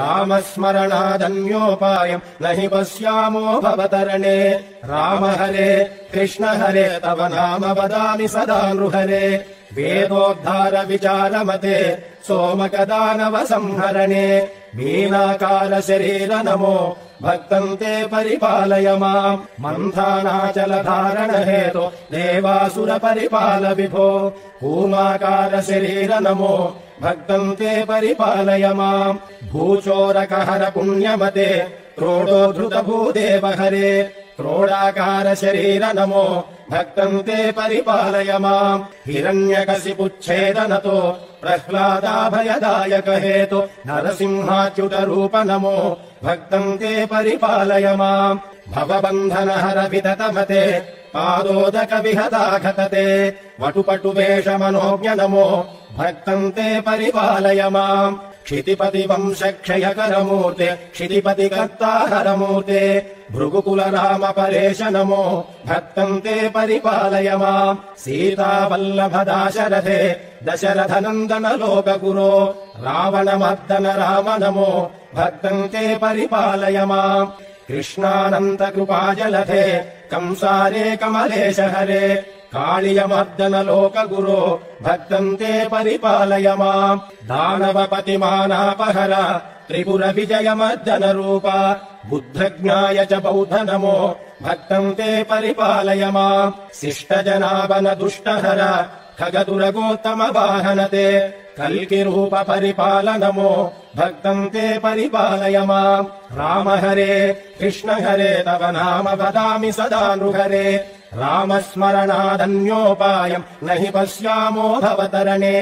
रामस्मरणादन्योपायम् न हि पश्यामो भवतरणे राम हरे कृष्ण हरे तव नाम वदामि सदा नृहरे वेदोद्धार विचारमते सोमकदानव संहरणे मीनाकार शरीर नमो भक्तम् ते परिपालय माम् मन्थानाचलधारण हेतो देवासुर परिपाल विभो कूमाकार शरीर नमो भक्तम् ते परिपालय माम् भूचोरकहर पुण्यमते क्रोडोद्धृत भूदेव हरे क्रोडाकार शरीर नमो भक्तम् ते परिपालय माम् हिरण्यकशिपुच्छेदनतो प्रह्लादाभयदायक हेतो नरसिंहाच्युत रूप नमो भक्तम् ते परिपालय माम् भवबन्धनहर विदतमते पादोदक विहताघतते वटुपटु वेषमनोज्ञ नमो भक्तम् ते परिपालय माम् क्षितिपति वंशक्षयकरमूर्ते क्षितिपति कर्ताहरमूर्ते भृगुकुल राम परेश नमो भक्तम् ते परिपालय माम् सीतावल्लभ दाशरथे दशरथनन्दन लोकगुरो रावणमर्दन राम नमो भक्तम् ते परिपालय माम् कृष्णानन्त कृपाजलधे कंसारे कमलेश हरे कालियमर्दन लोकगुरो भक्तम् ते परिपालय माम् दानवपतिमानापहर त्रिपुर विजयमर्दन रूप बुद्धज्ञाय च बौद्ध नमो भक्तम् ते परिपालय माम् शिष्टजनावन दुष्टहर खगदुरगोत्तम वाहनते कल्किरूप परिपाल नमो भक्तम् ते परिपालय माम् राम हरे कृष्ण हरे तव नाम वदामि सदा नृहरे रामस्मरणादन्योपायम् न हि पश्यामो भवतरणे